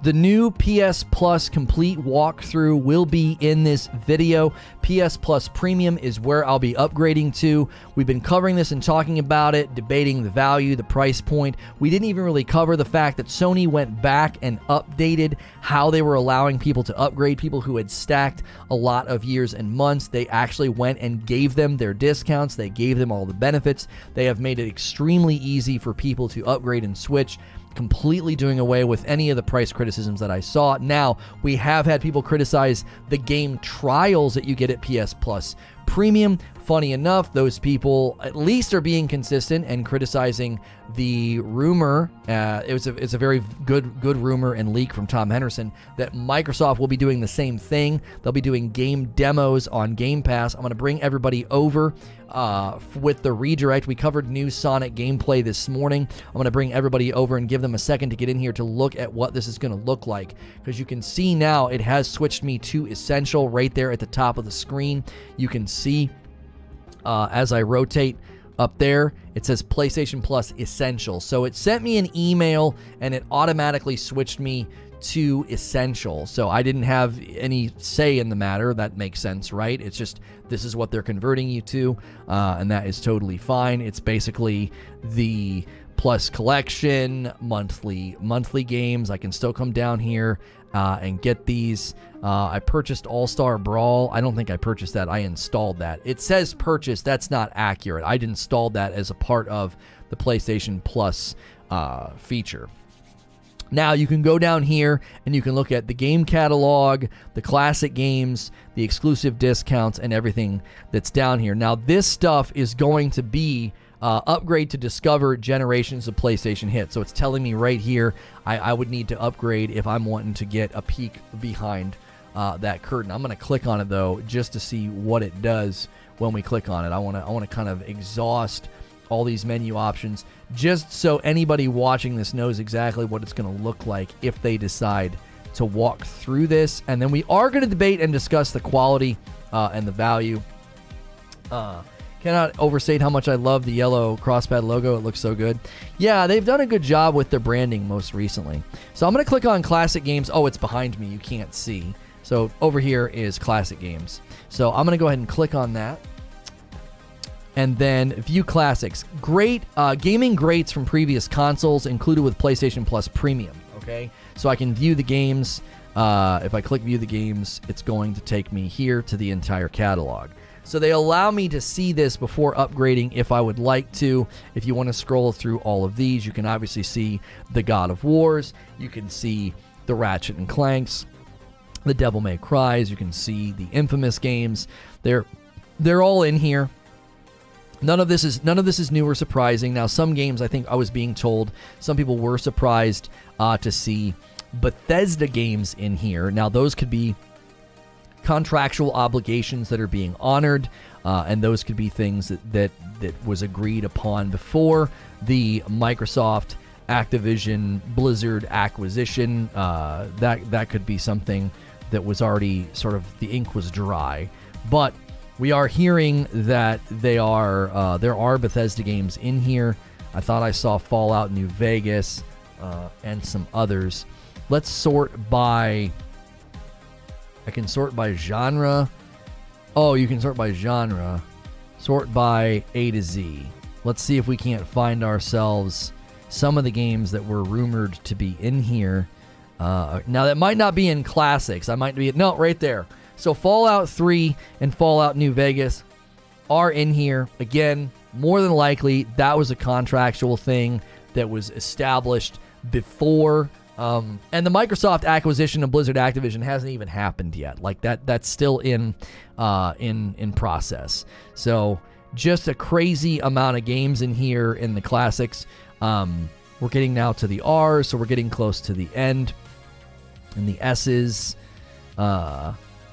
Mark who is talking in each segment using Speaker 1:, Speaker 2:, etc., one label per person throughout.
Speaker 1: The new PS Plus complete walkthrough will be in this video. PS Plus Premium is where I'll be upgrading to. We've been covering this and talking about it, debating the value, the price point. We didn't even really cover the fact that Sony went back and updated how they were allowing people to upgrade. People who had stacked a lot of years and months, they actually went and gave them their discounts. They gave them all the benefits. They have made it extremely easy for people to upgrade and switch, completely doing away with any of the price criticisms that I saw. Now, we have had people criticize the game trials that you get at PS Plus Premium. Funny enough, those people at least are being consistent and criticizing the rumor. It's a very good rumor and leak from Tom Henderson that Microsoft will be doing the same thing. They'll be doing game demos on Game Pass. I'm going to bring everybody over with the redirect. We covered new Sonic gameplay this morning. I'm going to bring everybody over and give them a second to get in here to look at what this is going to look like, because you can see now it has switched me to Essential right there at the top of the screen. You can see as I rotate up there, it says PlayStation Plus Essential. So it sent me an email and it automatically switched me to Essential. So I didn't have any say in the matter. That makes sense, right? It's just, this is what they're converting you to, and that is totally fine. It's basically the Plus collection, monthly games. I can still come down here and get these. I purchased All-Star Brawl. I don't think I purchased that. I installed that. It says purchase. That's not accurate. I installed that as a part of the PlayStation Plus feature. Now you can go down here and you can look at the game catalog, the classic games, the exclusive discounts, and everything that's down here. Now this stuff is going to be upgrade to discover generations of PlayStation hits. So it's telling me right here I would need to upgrade if I'm wanting to get a peek behind that curtain. I'm going to click on it though just to see what it does when we click on it. I want to kind of exhaust all these menu options just so anybody watching this knows exactly what it's going to look like if they decide to walk through this. And then we are going to debate and discuss the quality and the value. Cannot overstate how much I love the yellow crosspad logo. It looks so good. Yeah, they've done a good job with their branding most recently. So I'm going to click on classic games. Oh, it's behind me. You can't see. So over here is classic games. So I'm going to go ahead and click on that. And then view classics. Great gaming greats from previous consoles included with PlayStation Plus Premium. Okay, so I can view the games. If I click view the games, it's going to take me here to the entire catalog. So they allow me to see this before upgrading if I would like to. If you want to scroll through all of these, you can obviously see the God of Wars. You can see the Ratchet and Clanks, the Devil May Cries. You can see the Infamous games. They're all in here. None of this is new or surprising. Now, some games, I think I was being told, some people were surprised to see Bethesda games in here. Now, those could be contractual obligations that are being honored, and those could be things that was agreed upon before the Microsoft Activision Blizzard acquisition. That could be something that was already sort of, the ink was dry, but we are hearing that there are Bethesda games in here. I thought I saw Fallout New Vegas and some others. Let's sort by... I can sort by genre. Oh, you can sort by genre. Sort by A to Z. Let's see if we can't find ourselves some of the games that were rumored to be in here. Now, that might not be in classics. I might be... No, right there. So Fallout 3 and Fallout New Vegas are in here. Again, more than likely, that was a contractual thing that was established before. And the Microsoft acquisition of Blizzard Activision hasn't even happened yet. Like that's still in process. So just a crazy amount of games in here in the classics. We're getting now to the R's, so we're getting close to the end. And the S's.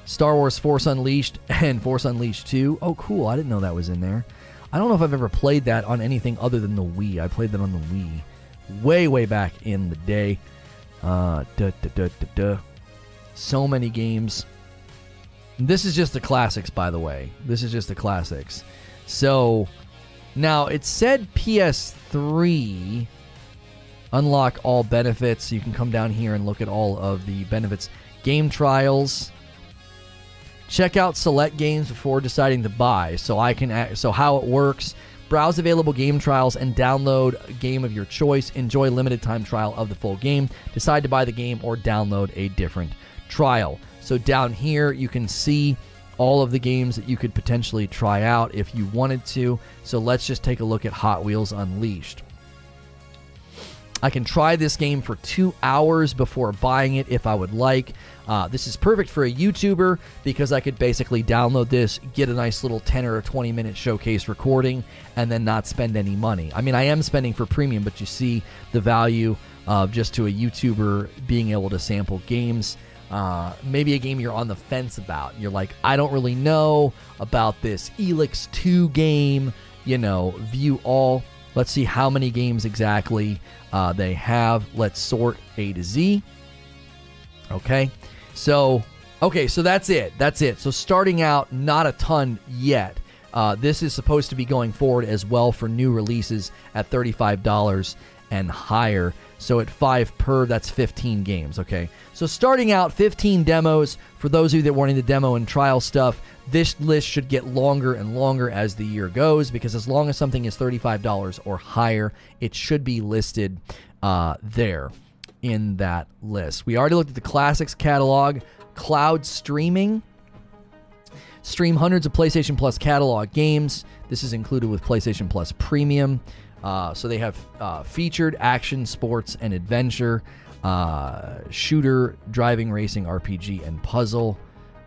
Speaker 1: Star Wars Force Unleashed and Force Unleashed 2. Oh, cool. I didn't know that was in there. I don't know if I've ever played that on anything other than the Wii. I played that on the Wii way back in the day. So many games. This is just the classics, by the way. This is just the classics. So, now, it said PS3. Unlock all benefits. You can come down here and look at all of the benefits. Game trials. Check out select games before deciding to buy. So how it works. Browse available game trials and download a game of your choice. Enjoy limited time trial of the full game. Decide to buy the game or download a different trial. So down here you can see all of the games that you could potentially try out if you wanted to. So let's just take a look at Hot Wheels Unleashed. I can try this game for 2 hours before buying it if I would like. This is perfect for a YouTuber because I could basically download this, get a nice little 10 or 20 minute showcase recording, and then not spend any money. I mean, I am spending for premium, but you see the value of just to a YouTuber being able to sample games. Maybe a game you're on the fence about. You're like, I don't really know about this Elix 2 game, view all. Let's see how many games exactly they have. Let's sort A to Z. Okay, so that's it. So starting out, not a ton yet. This is supposed to be going forward as well for new releases at $35 and higher. So at 5 per, that's 15 games, okay? So starting out, 15 demos. For those of you that wanted the demo and trial stuff, this list should get longer and longer as the year goes, because as long as something is $35 or higher, it should be listed there in that list. We already looked at the classics catalog. Cloud streaming. Stream hundreds of PlayStation Plus catalog games. This is included with PlayStation Plus Premium. So they have featured action, sports, and adventure, shooter, driving, racing, RPG, and puzzle.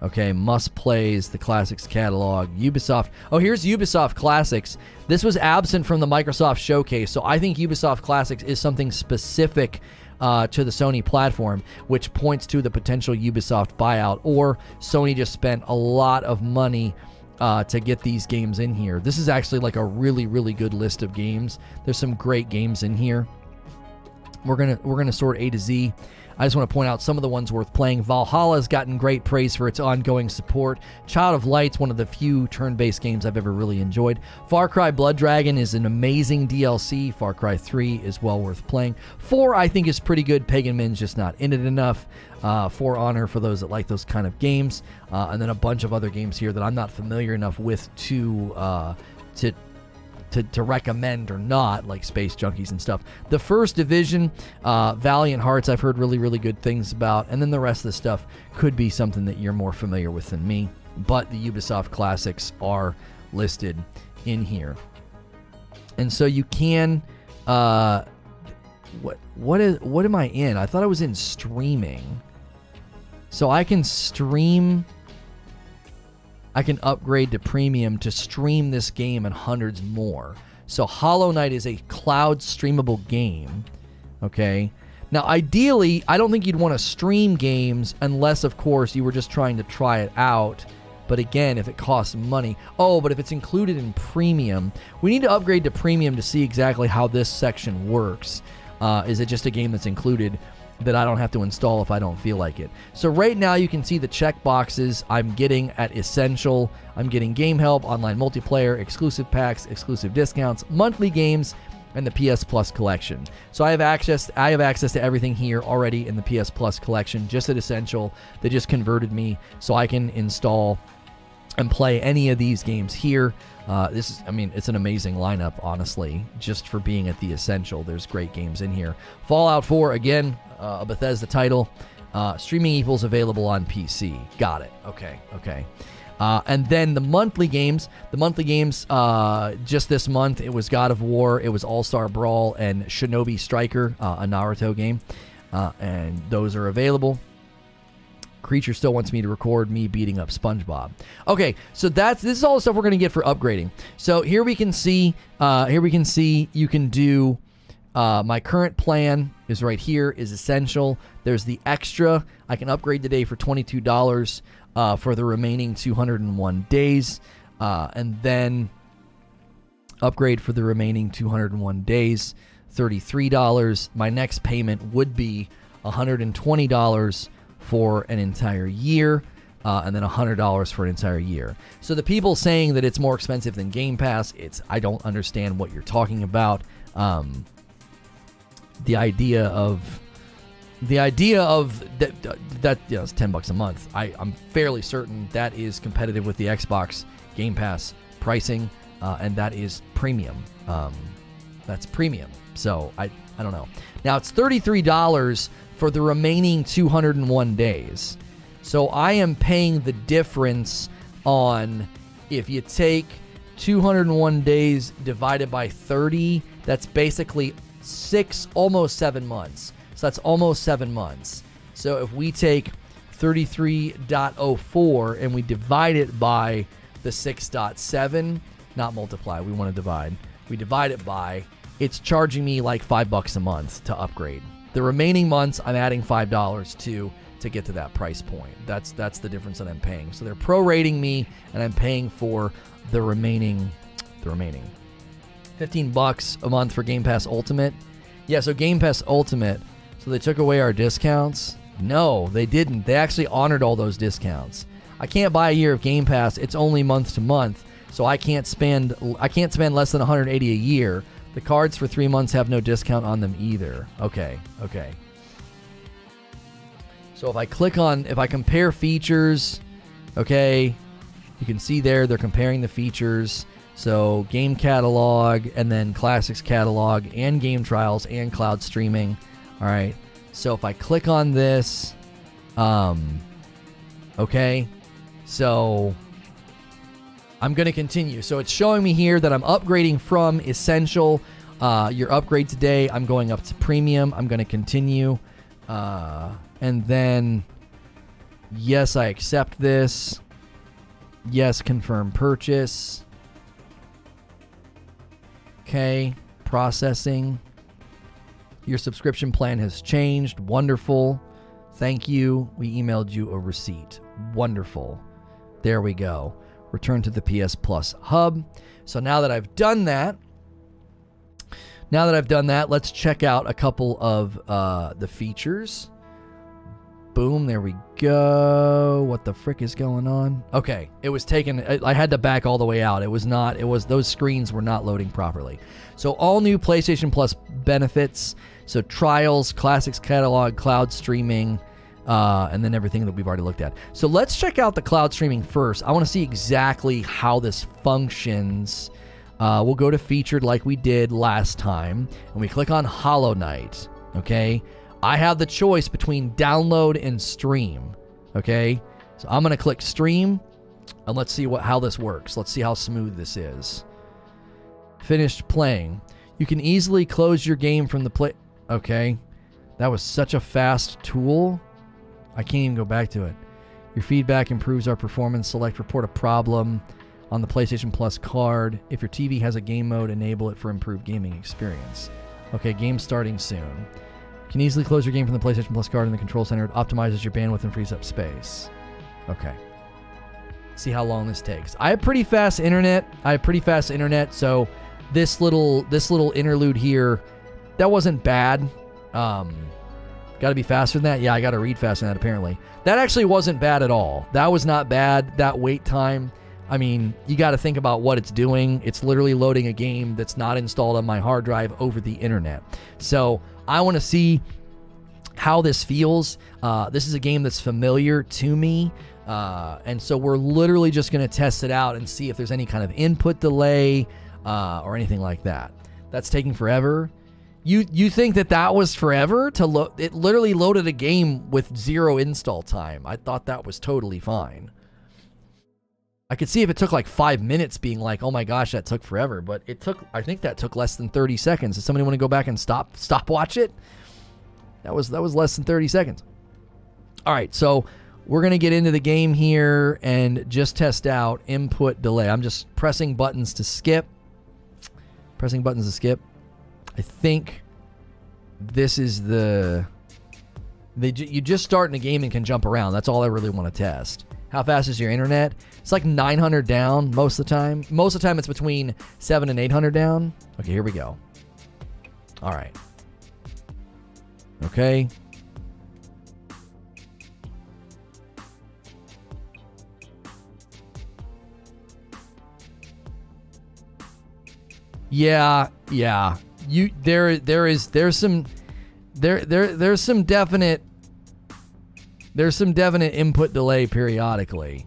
Speaker 1: Okay, must plays, the classics catalog, Ubisoft. Oh, here's Ubisoft Classics. This was absent from the Microsoft showcase, so I think Ubisoft Classics is something specific to the Sony platform, which points to the potential Ubisoft buyout, or Sony just spent a lot of money to get these games in here. This is actually like a really, really good list of games. There's some great games in here. We're gonna sort A to Z. I just want to point out some of the ones worth playing. Valhalla has gotten great praise for its ongoing support. Child of Light's one of the few turn-based games I've ever really enjoyed. Far Cry Blood Dragon is an amazing DLC. Far Cry 3 is well worth playing. 4, I think, is pretty good. Pagan Min's just not in it enough. For Honor, for those that like those kind of games. And then a bunch of other games here that I'm not familiar enough with to recommend or not, like Space Junkies and stuff. The First Division, Valiant Hearts, I've heard really, really good things about, and then the rest of the stuff could be something that you're more familiar with than me, but the Ubisoft Classics are listed in here. And so you can, what am I in? I thought I was in streaming. So I can stream... I can upgrade to premium to stream this game and hundreds more. So Hollow Knight is a cloud streamable game. Okay. Now, ideally, I don't think you'd want to stream games unless, of course, you were just trying to try it out. But again, if it costs money. Oh, but if it's included in premium, we need to upgrade to premium to see exactly how this section works. Is it just a game that's included that I don't have to install if I don't feel like it? So right now you can see the check boxes I'm getting at Essential. I'm getting game help, online multiplayer, exclusive packs, exclusive discounts, monthly games, and the PS Plus collection. So I have access to everything here already in the PS Plus collection, just at Essential. They just converted me so I can install and play any of these games here. It's an amazing lineup, honestly, just for being at the Essential. There's great games in here. Fallout 4, again, a Bethesda title. Streaming equals available on PC. Got it. Okay. And then the monthly games. Just this month, it was God of War, it was All-Star Brawl, and Shinobi Striker, a Naruto game. And those are available. Creature still wants me to record me beating up SpongeBob. Okay, so this is all the stuff we're going to get for upgrading. So here we can see you can do, my current plan is right here, is Essential. There's the extra. I can upgrade today for $22 for the remaining 201 days. And then upgrade for the remaining 201 days, $33. My next payment would be $120 for an entire year, and then $100 for an entire year. So the people saying that it's more expensive than Game Pass, I don't understand what you're talking about. the idea of that you know, it's $10 a month. I'm fairly certain that is competitive with the Xbox Game Pass pricing, and that is premium. That's premium. So I don't know. Now it's $33 for the remaining 201 days. So I am paying the difference on, if you take 201 days divided by 30, that's basically almost 7 months. So that's almost 7 months. So if we take 33.04 and we divide it by the 6.7, not multiply, we want to divide. We divide it by, it's charging me like $5 a month to upgrade. The remaining months, I'm adding $5 to get to that price point. That's the difference that I'm paying. So they're prorating me, and I'm paying for the remaining $15 a month for Game Pass Ultimate. Yeah, so Game Pass Ultimate. So they took away our discounts? No, they didn't. They actually honored all those discounts. I can't buy a year of Game Pass. It's only month to month, so I can't spend less than $180 a year. The cards for 3 months have no discount on them either. Okay. So if I compare features, okay, you can see there they're comparing the features. So game catalog, and then classics catalog, and game trials, and cloud streaming. All right. So if I click on this, okay, so I'm going to continue. So it's showing me here that I'm upgrading from Essential. Your upgrade today, I'm going up to Premium. I'm going to continue. And then, yes, I accept this. Yes, confirm purchase. Okay, processing. Your subscription plan has changed. Wonderful. Thank you. We emailed you a receipt. Wonderful. There we go. Return to the PS Plus hub. So now that I've done that, let's check out a couple of the features. Boom, there we go. What the frick is going on? Okay, it was taken. I had to back all the way out. Those screens were not loading properly. So all new PlayStation Plus benefits. So trials, classics catalog, cloud streaming, and then everything that we've already looked at. So let's check out the cloud streaming first. I want to see exactly how this functions. We'll go to featured like we did last time, and we click on Hollow Knight, okay? I have the choice between download and stream, okay? So I'm going to click stream, and let's see how this works. Let's see how smooth this is. Finished playing. You can easily close your game from the play... Okay. That was such a fast tool. I can't even go back to it. Your feedback improves our performance. Select report a problem on the PlayStation Plus card. If your TV has a game mode, enable it for improved gaming experience. Okay, game starting soon. You can easily close your game from the PlayStation Plus card in the control center. It optimizes your bandwidth and frees up space. Okay. See how long this takes. I have pretty fast internet. So this little interlude here, that wasn't bad. Got to be faster than that? Yeah, I got to read faster than that, apparently. That actually wasn't bad at all. That was not bad. That wait time, I mean, you got to think about what it's doing. It's literally loading a game that's not installed on my hard drive over the internet. So I want to see how this feels. This is a game that's familiar to me. And so we're literally just going to test it out and see if there's any kind of input delay or anything like that. That's taking forever. You think that was forever to load? It literally loaded a game with 0 install time. I thought that was totally fine. I could see if it took like 5 minutes being like, oh my gosh, that took forever. But I think that took less than 30 seconds. Does somebody want to go back and watch it? That was less than 30 seconds. All right, so we're going to get into the game here and just test out input delay. I'm just pressing buttons to skip. I think this is you just start in a game and can jump around. That's all I really want to test. How fast is your internet? It's like 900 down most of the time. Most of the time it's between 700 and 800 down. Okay, here we go. All right. Okay. Yeah. There's some there's some definite input delay periodically.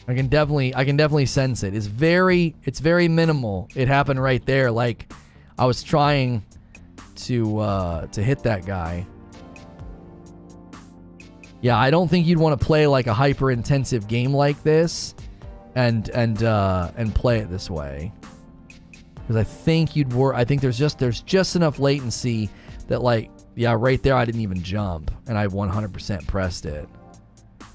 Speaker 1: I can definitely sense it. It's very minimal. It happened right there. Like I was trying to hit that guy. Yeah, I don't think you'd want to play like a hyper intensive game like this and play it this way. Because I think I think there's just enough latency that, like, yeah, right there I didn't even jump and I 100% pressed it.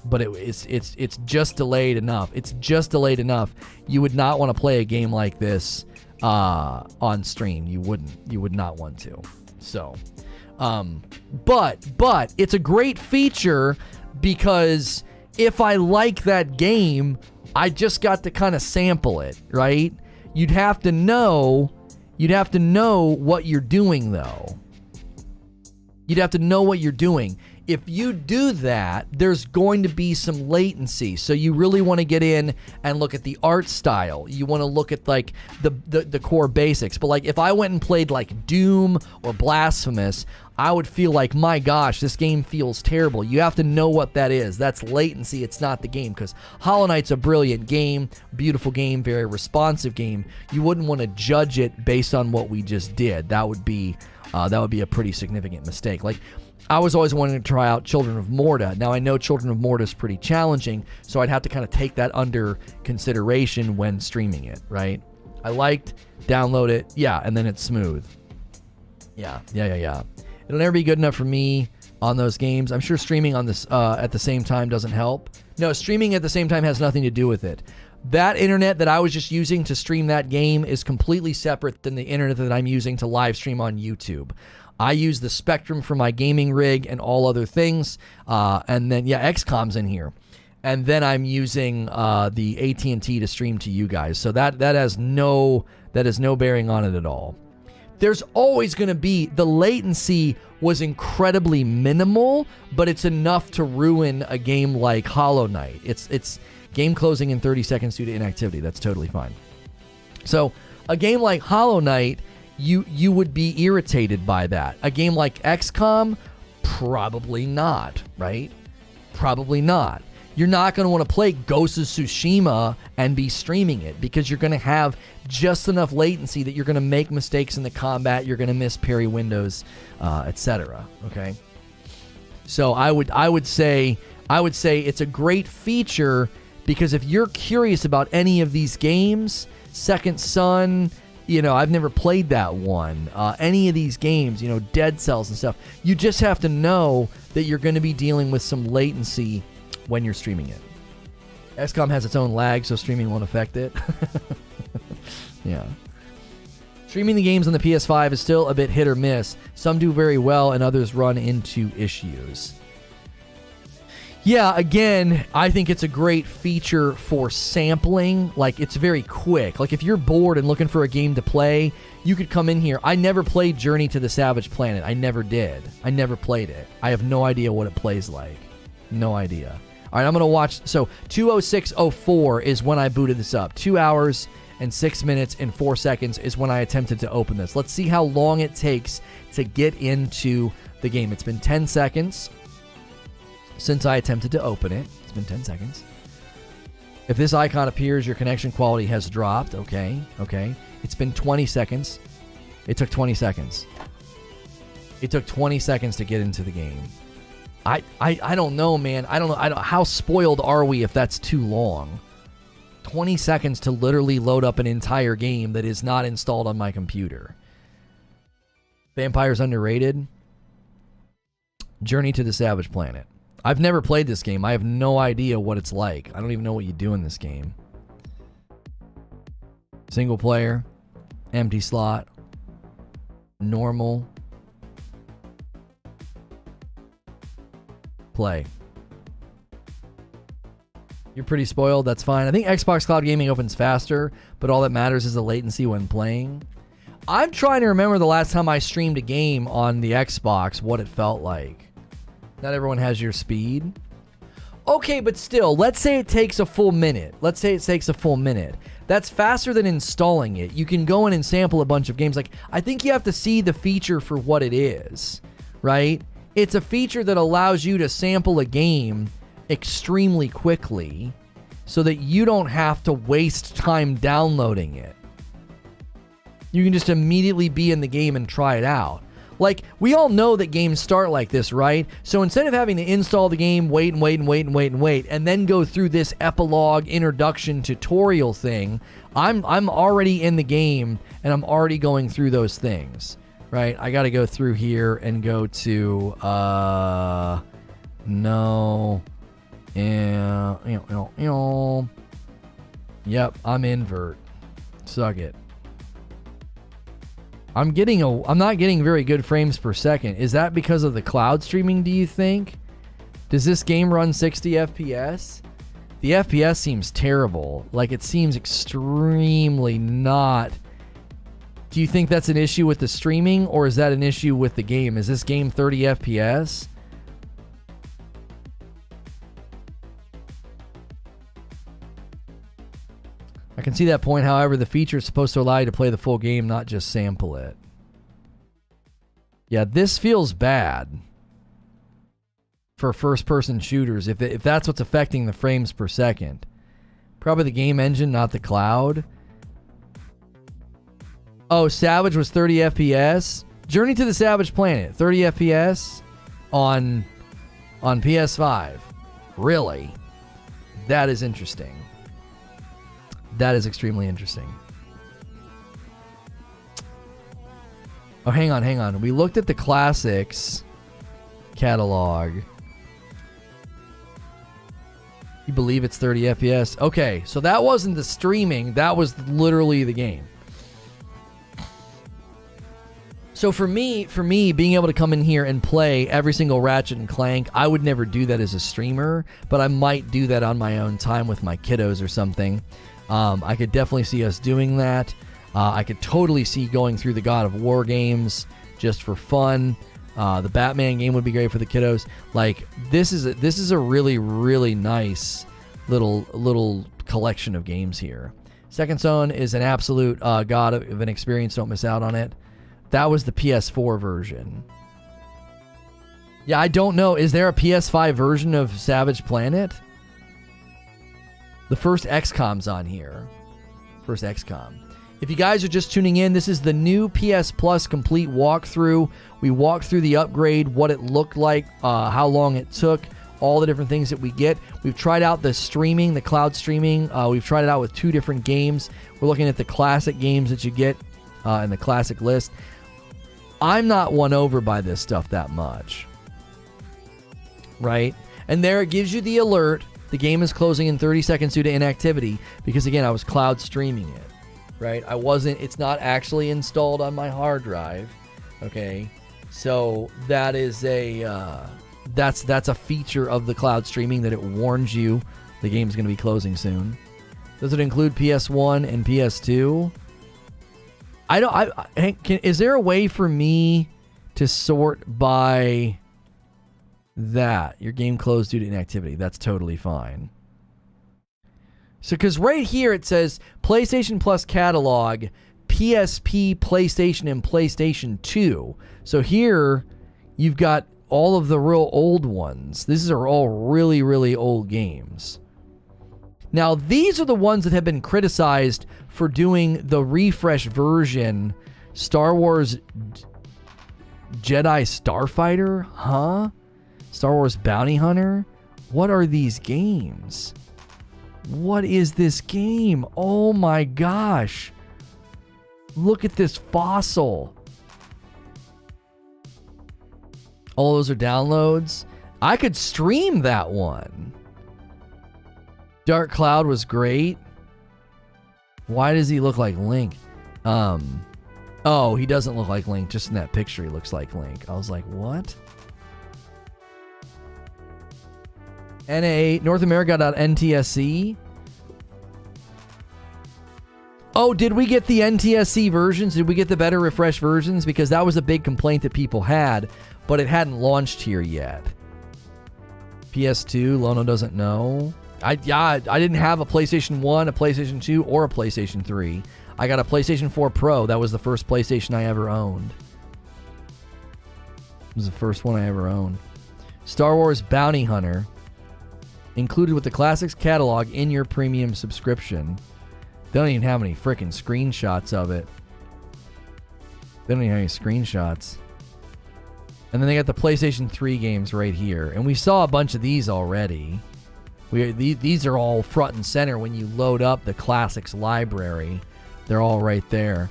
Speaker 1: But it's just delayed enough. It's just delayed enough. You would not want to play a game like this on stream. You would not want to. So, but it's a great feature because if I like that game, I just got to kind of sample it, right? You'd have to know what you're doing though. You'd have to know what you're doing. If you do that, there's going to be some latency. So you really want to get in and look at the art style. You want to look at like the core basics. But like if I went and played like Doom or Blasphemous, I would feel like, my gosh, this game feels terrible. You have to know what that is. That's latency. It's not the game. Because Hollow Knight's a brilliant game, beautiful game, very responsive game. You wouldn't want to judge it based on what we just did. That would be a pretty significant mistake. Like, I was always wanting to try out Children of Morta. Now, I know Children of Morta is pretty challenging, so I'd have to kind of take that under consideration when streaming it, right? I liked, download it, yeah, and then it's smooth. Yeah. It'll never be good enough for me on those games. I'm sure streaming on this at the same time doesn't help. No, streaming at the same time has nothing to do with it. That internet that I was just using to stream that game is completely separate than the internet that I'm using to live stream on YouTube. I use the Spectrum for my gaming rig and all other things. And then, yeah, XCOM's in here. And then I'm using the AT&T to stream to you guys. So that has no bearing on it at all. There's always going to be, the latency was incredibly minimal, but it's enough to ruin a game like Hollow Knight. It's game closing in 30 seconds due to inactivity. That's totally fine. So a game like Hollow Knight, you would be irritated by that. A game like XCOM, probably not, right? Probably not. You're not going to want to play Ghost of Tsushima and be streaming it because you're going to have just enough latency that you're going to make mistakes in the combat, you're going to miss parry windows, etc. Okay? So I would say it's a great feature because if you're curious about any of these games, Second Son, you know, I've never played that one. Any of these games, you know, Dead Cells and stuff, you just have to know that you're going to be dealing with some latency when you're streaming it. XCOM has its own lag, so streaming won't affect it. Yeah. Streaming the games on the PS5 is still a bit hit or miss. Some do very well and others run into issues. Yeah, again, I think it's a great feature for sampling. Like, it's very quick. Like, if you're bored and looking for a game to play, you could come in here. I never played Journey to the Savage Planet. I never did. I never played it. I have no idea what it plays like. No idea. All right, I'm going to watch. So, 2:06:04 is when I booted this up. 2 hours and 6 minutes and 4 seconds is when I attempted to open this. Let's see how long it takes to get into the game. It's been 10 seconds. Since I attempted to open it. It's been 10 seconds. If this icon appears, your connection quality has dropped. Okay. It's been 20 seconds. It took 20 seconds. It took 20 seconds to get into the game. I don't know, man. I don't know. How spoiled are we if that's too long? 20 seconds to literally load up an entire game that is not installed on my computer. Vampire's underrated. Journey to the Savage Planet. I've never played this game. I have no idea what it's like. I don't even know what you do in this game. Single player. Empty slot. Normal. Play. You're pretty spoiled. That's fine. I think Xbox Cloud Gaming opens faster, but all that matters is the latency when playing. I'm trying to remember the last time I streamed a game on the Xbox, what it felt like. Not everyone has your speed. Okay, but still, let's say it takes a full minute. That's faster than installing it. You can go in and sample a bunch of games. Like, I think you have to see the feature for what it is, right? It's a feature that allows you to sample a game extremely quickly so that you don't have to waste time downloading it. You can just immediately be in the game and try it out. Like, we all know that games start like this, right? So instead of having to install the game, wait, and then go through this epilogue introduction tutorial thing, I'm already in the game, and I'm already going through those things, right? I got to go through here and go to, no, yep, I'm invert. Suck it. I'm not getting very good frames per second. Is that because of the cloud streaming, do you think? Does this game run 60 FPS? The FPS seems terrible. Like, it seems extremely not. Do you think that's an issue with the streaming, or is that an issue with the game? Is this game 30 FPS? I can see that point. However, the feature is supposed to allow you to play the full game, not just sample it. Yeah, this feels bad for first-person shooters if that's what's affecting the frames per second. Probably the game engine, not the cloud. Oh, Savage was 30 FPS. Journey to the Savage Planet, 30 FPS on PS5. Really? That is interesting. That is extremely interesting. Oh, hang on. We looked at the classics catalog. You believe it's 30 FPS? Okay, so that wasn't the streaming. That was literally the game. So for me, being able to come in here and play every single Ratchet and Clank, I would never do that as a streamer, but I might do that on my own time with my kiddos or something. I could definitely see us doing that. I could totally see going through the God of War games just for fun. The Batman game would be great for the kiddos. Like, this is a really, really nice little collection of games here. Second Zone is an absolute god of an experience. Don't miss out on it. That was the PS4 version. Yeah, I don't know. Is there a PS5 version of Savage Planet? The first XCOM's on here. First XCOM. If you guys are just tuning in, this is the new PS Plus complete walkthrough. We walked through the upgrade, what it looked like, how long it took, all the different things that we get. We've tried out the streaming, the cloud streaming. We've tried it out with 2 different games. We're looking at the classic games that you get in the classic list. I'm not won over by this stuff that much. Right? And there it gives you the alert. The game is closing in 30 seconds due to inactivity because, again, I was cloud streaming it, right? It's not actually installed on my hard drive, okay? So that is that's a feature of the cloud streaming that it warns you the game's going to be closing soon. Does it include PS1 and PS2? Is there a way for me to sort by that? Your game closed due to inactivity. That's totally fine. So, because right here it says PlayStation Plus catalog, PSP, PlayStation, and PlayStation 2. So here you've got all of the real old ones. These are all really, really old games. Now, these are the ones that have been criticized for doing the refresh version. Star Wars Jedi Starfighter? Huh? Star Wars Bounty Hunter? What are these games? What is this game? Oh my gosh. Look at this fossil. All those are downloads. I could stream that one. Dark Cloud was great. Why does he look like Link? Oh, he doesn't look like Link. Just in that picture, he looks like Link. I was like, what? NA, North America.NTSC. Oh, did we get the NTSC versions? Did we get the better refresh versions? Because that was a big complaint that people had, but it hadn't launched here yet. PS2, Lono doesn't know. I didn't have a PlayStation 1, a PlayStation 2, or a PlayStation 3. I got a PlayStation 4 Pro. That was the first PlayStation I ever owned. was the first one I ever owned. Star Wars Bounty Hunter, included with the Classics catalog in your premium subscription. They don't even have any freaking screenshots of it. They don't even have any screenshots. And then they got the PlayStation 3 games right here. And we saw a bunch of these already. These are all front and center when you load up the Classics library. They're all right there.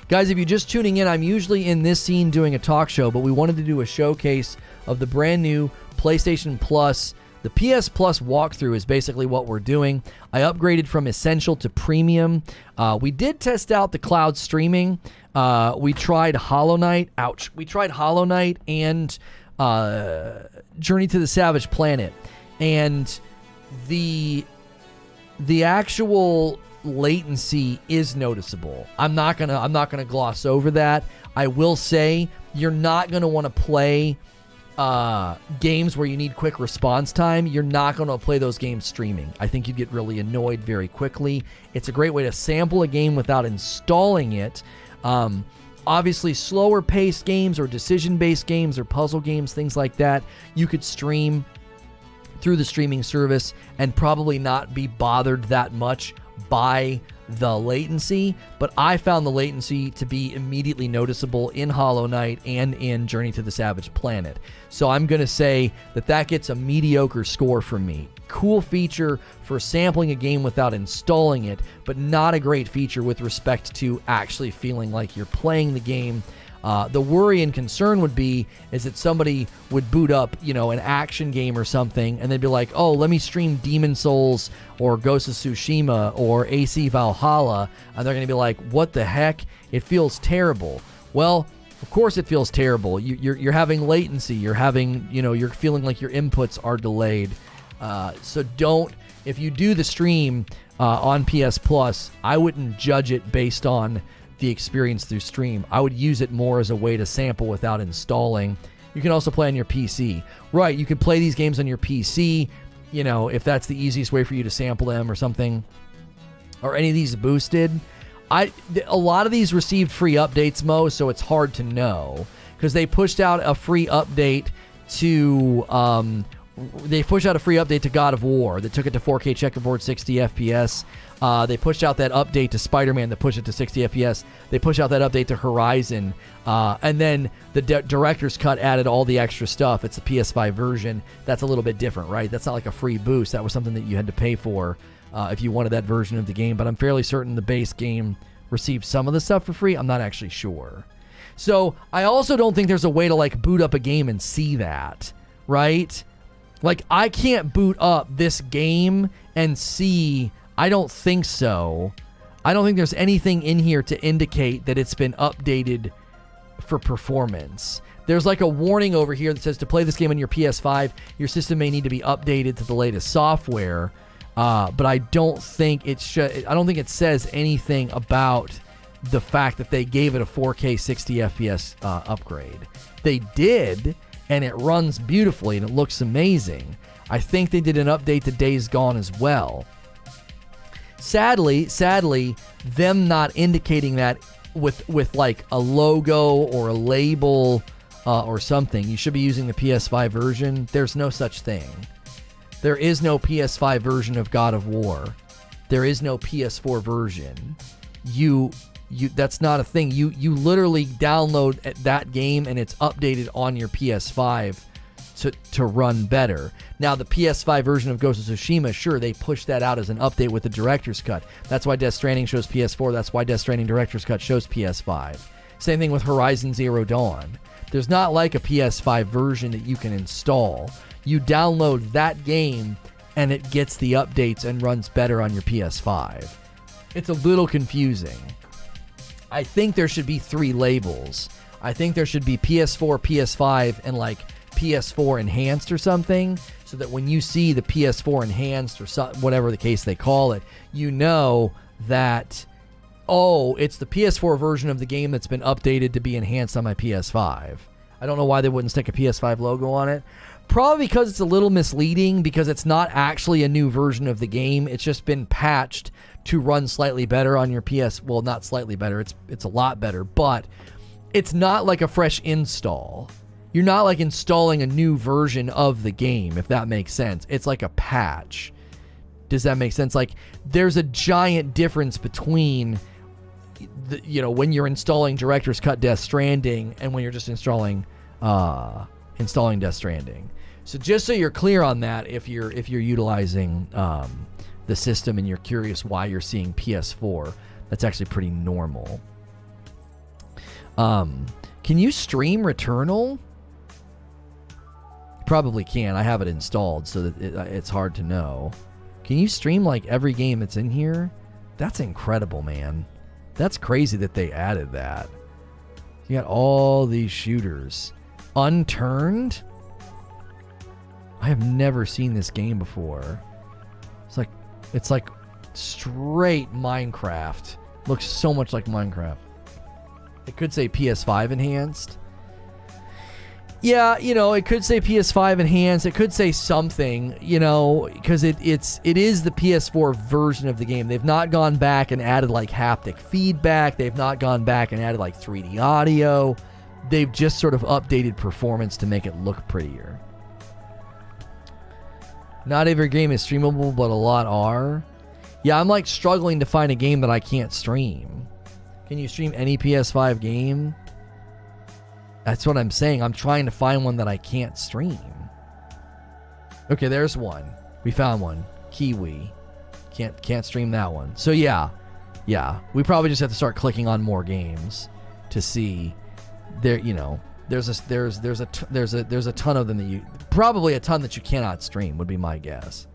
Speaker 1: Guys, if you're just tuning in, I'm usually in this scene doing a talk show, but we wanted to do a showcase of the brand new PlayStation Plus. The PS Plus walkthrough is basically what we're doing. I upgraded from Essential to Premium. We did test out the cloud streaming. We tried Hollow Knight. Ouch. We tried Hollow Knight and Journey to the Savage Planet. And the actual latency is noticeable. I'm not gonna gloss over that. I will say you're not gonna want to play games where you need quick response time. You're not going to play those games streaming. I think you'd get really annoyed very quickly. It's a great way to sample a game without installing it. Obviously, slower paced games or decision-based games or puzzle games, things like that, you could stream through the streaming service and probably not be bothered that much by the latency, but I found the latency to be immediately noticeable in Hollow Knight and in Journey to the Savage Planet. So I'm going to say that gets a mediocre score from me. Cool feature for sampling a game without installing it, but not a great feature with respect to actually feeling like you're playing the game. The worry and concern would be is that somebody would boot up, an action game or something, and they'd be like, oh, let me stream Demon Souls or Ghost of Tsushima or AC Valhalla, and they're going to be like, what the heck? It feels terrible. Well, of course it feels terrible. You're having latency. You're having, you're feeling like your inputs are delayed. So if you do the stream on PS Plus, I wouldn't judge it based on the experience through stream. I would use it more as a way to sample without installing. You can also play on your PC. Right, you could play these games on your PC, if that's the easiest way for you to sample them or something. Are any of these boosted? A lot of these received free updates, Mo, so it's hard to know. Because they pushed out a free update to God of War that took it to 4K checkerboard 60 FPS. They pushed out that update to Spider-Man that pushed it to 60 FPS. They pushed out that update to Horizon. And then the director's cut added all the extra stuff. It's a PS5 version. That's a little bit different, right? That's not like a free boost. That was something that you had to pay for if you wanted that version of the game. But I'm fairly certain the base game received some of the stuff for free. I'm not actually sure. So I also don't think there's a way to boot up a game and see that, right? I can't boot up this game and see. I don't think so. I don't think there's anything in here to indicate that it's been updated for performance. There's a warning over here that says to play this game on your PS5, your system may need to be updated to the latest software. But I don't think it says anything about the fact that they gave it a 4K 60 FPS upgrade. They did. And it runs beautifully, and it looks amazing. I think they did an update to Days Gone as well. Sadly, them not indicating that with a logo or a label or something. You should be using the PS5 version. There's no such thing. There is no PS5 version of God of War. There is no PS4 version. That's not a thing. You literally download that game and it's updated on your PS5 to run better. Now, the PS5 version of Ghost of Tsushima, sure, they pushed that out as an update with the Director's Cut. That's why Death Stranding shows PS4. That's why Death Stranding Director's Cut shows PS5. Same thing with Horizon Zero Dawn. There's not like a PS5 version that you can install. You download that game and it gets the updates and runs better on your PS5. It's a little confusing. I think there should be 3 labels. I think there should be PS4, PS5, and PS4 Enhanced or something, so that when you see the PS4 Enhanced or whatever the case they call it, you know that, oh, it's the PS4 version of the game that's been updated to be enhanced on my PS5. I don't know why they wouldn't stick a PS5 logo on it. Probably because it's a little misleading, because it's not actually a new version of the game. It's just been patched to run slightly better on your PS. Well, not slightly better. It's a lot better, but it's not like a fresh install. You're not like installing a new version of the game, if that makes sense. It's like a patch. Does that make sense? Like, there's a giant difference between when you're installing Director's Cut Death Stranding and when you're just installing Death Stranding. So just so you're clear on that, if you're utilizing the system and you're curious why you're seeing PS4, that's actually pretty normal. Can you stream Returnal? Probably can. I have it installed, so that it's hard to know. Can you stream like every game that's in here? That's incredible, man. That's crazy that they added that. You got all these shooters. Unturned? I have never seen this game before. It's like straight Minecraft. Looks so much like Minecraft. It could say PS5 enhanced. Yeah, it could say PS5 enhanced. It could say something, because it is the PS4 version of the game. They've not gone back and added like haptic feedback. They've not gone back and added like 3D audio. They've just sort of updated performance to make it look prettier. Not every game is streamable, but a lot are. Yeah, I'm like struggling to find a game that I can't stream. Can you stream any PS5 game? That's what I'm saying. I'm trying to find one that I can't stream. Okay, there's one. We found one. Kiwi. Can't stream that one. So yeah. We probably just have to start clicking on more games to see. There's a ton of them that probably a ton that you cannot stream would be my guess.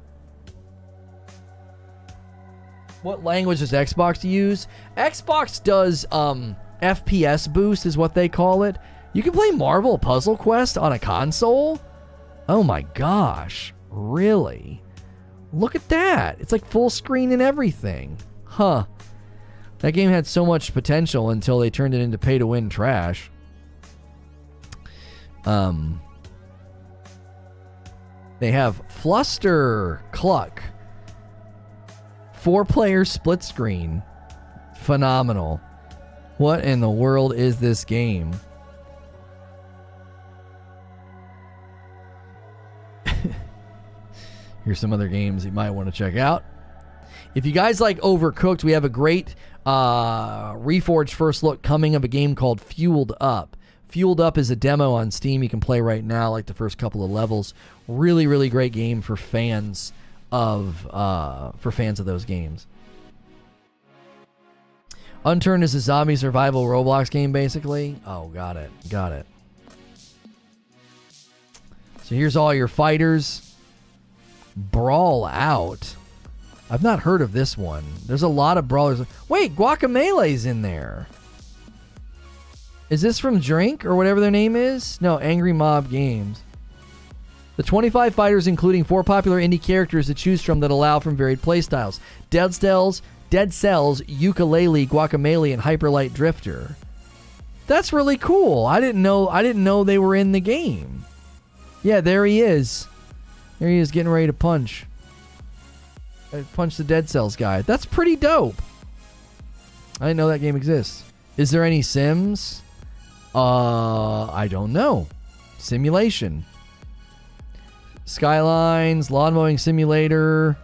Speaker 1: What language does Xbox use? Xbox does FPS boost is what they call it. You can play Marvel Puzzle Quest on a console? Oh my gosh. Really? Look at that. It's like full screen and everything. Huh. That game had so much potential until they turned it into pay-to-win trash. They have Fluster Cluck. 4-player split screen. Phenomenal. What in the world is this game? Here's some other games you might want to check out. If you guys like Overcooked, we have a great Reforged first look coming of a game called Fueled Up. Fueled Up is a demo on Steam you can play right now, like the first couple of levels. Really, really great game for fans of those games. Unturned is a zombie survival Roblox game, basically. Oh, got it. So here's all your fighters. Brawl Out. I've not heard of this one. There's a lot of brawlers. Wait, Guacamelé's in there. Is this from Drink or whatever their name is? No, Angry Mob Games. The 25 fighters, including 4 popular indie characters to choose from that allow from varied playstyles. Dead Cells, Yooka-Laylee, Guacamelee, and Hyperlight Drifter. That's really cool. I didn't know they were in the game. Yeah, there he is. There he is getting ready to punch. Punch the Dead Cells guy. That's pretty dope. I didn't know that game exists. Is there any Sims? I don't know. Simulation. Skylines, Lawn Mowing Simulator,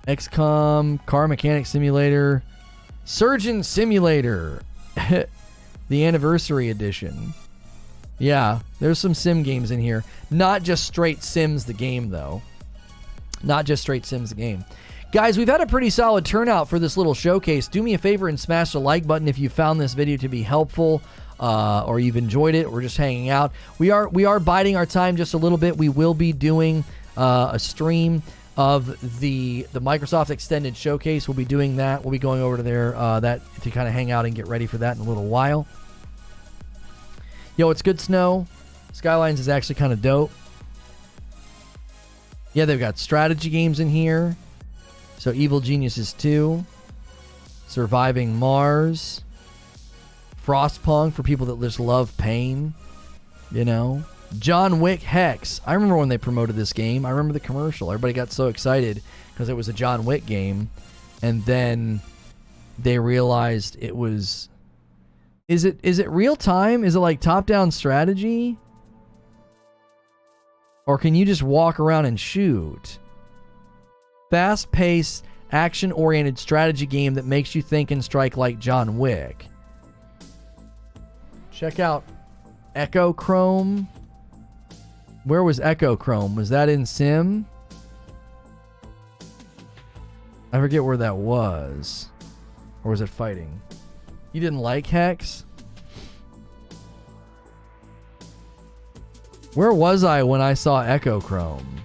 Speaker 1: XCOM, Car Mechanic Simulator, Surgeon Simulator, the Anniversary Edition. Yeah, there's some sim games in here. Not just straight Sims the game, though. Not just straight Sims the game. Guys, we've had a pretty solid turnout for this little showcase. Do me a favor and smash the like button if you found this video to be helpful, or you've enjoyed it, or just hanging out. We are biding our time just a little bit. We will be doing a stream of the Microsoft Extended Showcase. We'll be doing that. We'll be going over to there to kind of hang out and get ready for that in a little while. Yo, it's good, Snow. Skylines is actually kind of dope. Yeah, they've got strategy games in here. So Evil Geniuses 2. Surviving Mars. Frostpunk for people that just love pain. You know. John Wick Hex. I remember when they promoted this game. I remember the commercial. Everybody got so excited because it was a John Wick game. And then they realized it was Is it real time? Is it like top-down strategy? Or can you just walk around and shoot? Fast-paced, action-oriented strategy game that makes you think and strike like John Wick. Check out Echo Chrome. Where was Echo Chrome? Was that in Sim? I forget where that was. Or was it fighting? You didn't like Hex? Where was I when I saw Echo Chrome?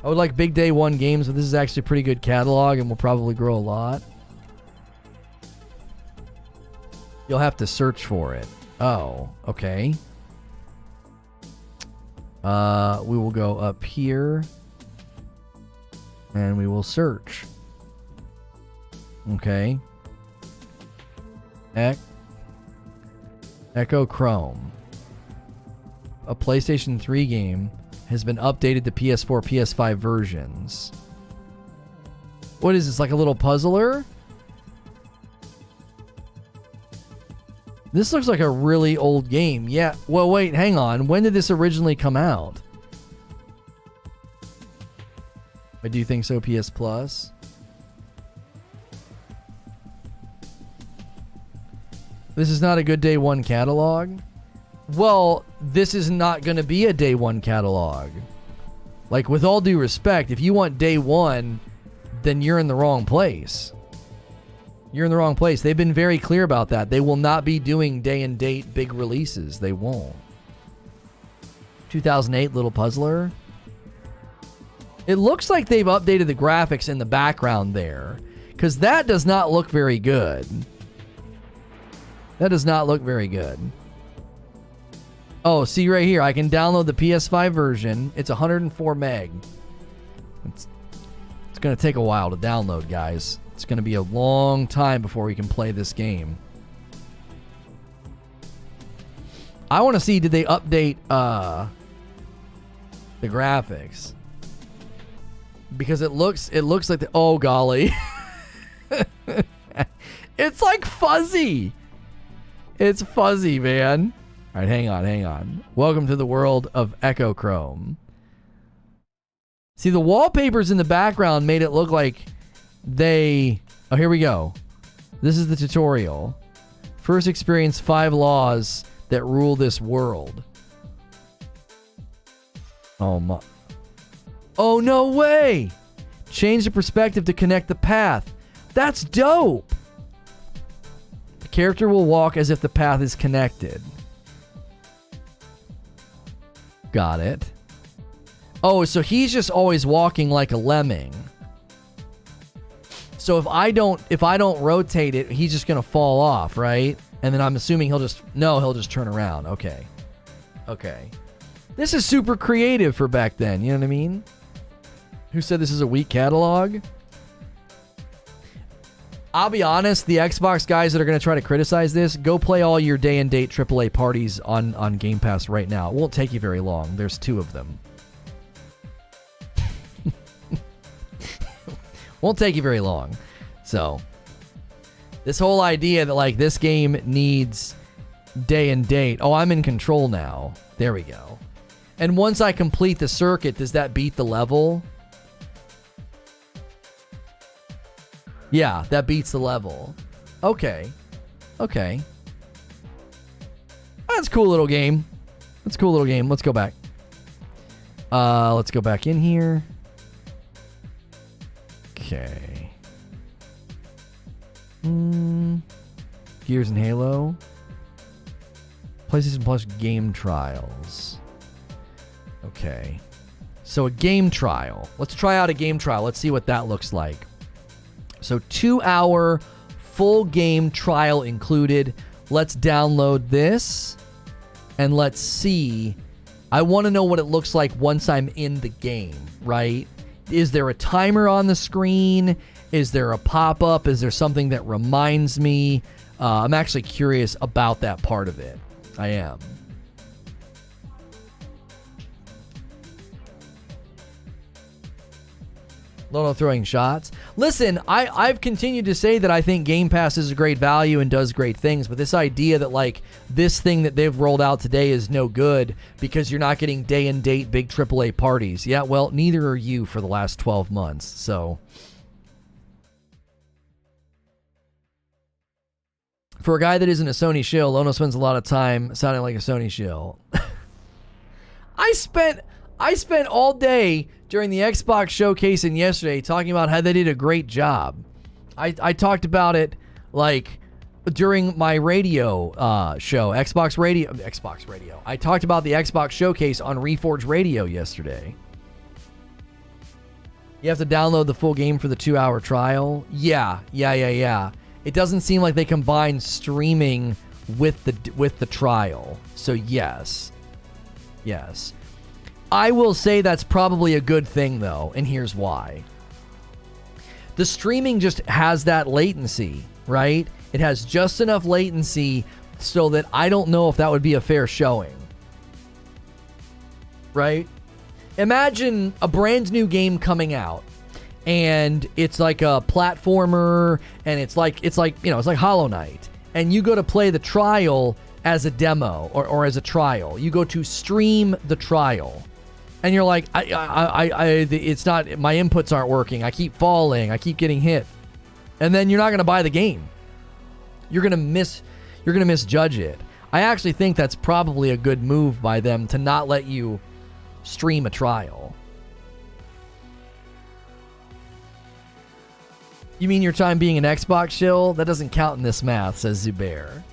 Speaker 1: I would like big day one games, but this is actually a pretty good catalog and will probably grow a lot. You'll have to search for it. Oh, okay. We will go up here and we will search. Okay. Echo Chrome. A PlayStation 3 game has been updated to PS4, PS5 versions. What is this, like a little puzzler? This looks like a really old game. Yeah, well, wait, hang on. When did this originally come out? I do think so, PS Plus. This is not a good day one catalog. Well, this is not going to be a day one catalog. Like, with all due respect, if you want day one, then you're in the wrong place. You're in the wrong place. They've been very clear about that. They will not be doing day and date big releases. They won't. 2008 little puzzler. It looks like they've updated the graphics in the background there, because that does not look very good. That does not look very good. Oh, see right here, I can download the PS5 version. It's 104 meg. It's going to take a while to download, guys. It's going to be a long time before we can play this game. I want to see, did they update the graphics? Because it looks like the, oh golly. It's like fuzzy. It's fuzzy, man. All right, hang on. Welcome to the world of Echo Chrome. See, the wallpapers in the background made it look like they... Oh, here we go. This is the tutorial. First experience 5 laws that rule this world. Oh, my... Oh, no way! Change the perspective to connect the path. That's dope! The character will walk as if the path is connected. Got it. Oh, so he's just always walking like a lemming. So if I don't rotate it, he's just gonna fall off, right? And then I'm assuming he'll just turn around. Okay. This is super creative for back then, you know what I mean? Who said this is a weak catalog? I'll be honest, the Xbox guys that are going to try to criticize this, go play all your day and date AAA parties on Game Pass right now. It won't take you very long. There's 2 of them. Won't take you very long. So, this whole idea that like this game needs day and date. Oh, I'm in control now. There we go. And once I complete the circuit, does that beat the level? Yeah, that beats the level. Okay. That's a cool little game. Let's go back. Let's go back in here. Okay. Gears and Halo. PlayStation Plus game trials. Okay. So a game trial. Let's try out a game trial. Let's see what that looks like. So 2-hour full game trial included. Let's download this and let's see. I want to know what it looks like once I'm in the game, right? Is there a timer on the screen? Is there a pop-up? Is there something that reminds me? I'm actually curious about that part of it. I am. Lono throwing shots. Listen, I've continued to say that I think Game Pass is a great value and does great things, but this idea that, like, this thing that they've rolled out today is no good because you're not getting day and date big AAA parties. Yeah, well, neither are you for the last 12 months, so. For a guy that isn't a Sony shill, Lono spends a lot of time sounding like a Sony shill. I spent all day during the Xbox showcase and yesterday talking about how they did a great job. I talked about it, like, during my radio show, Xbox Radio. I talked about the Xbox showcase on Reforge Radio yesterday. You have to download the full game for the 2-hour trial. Yeah. It doesn't seem like they combine streaming with the trial. So yes. I will say that's probably a good thing, though, and here's why. The streaming just has that latency, right? It has just enough latency so that I don't know if that would be a fair showing. Right? Imagine a brand new game coming out, and it's like a platformer, and it's like Hollow Knight, and you go to play the trial as a demo or as a trial. You go to stream the trial. And you're like, it's not, my inputs aren't working. I keep falling. I keep getting hit. And then you're not going to buy the game. You're going to misjudge it. I actually think that's probably a good move by them to not let you stream a trial. You mean your time being an Xbox shill? That doesn't count in this math, says Zubair.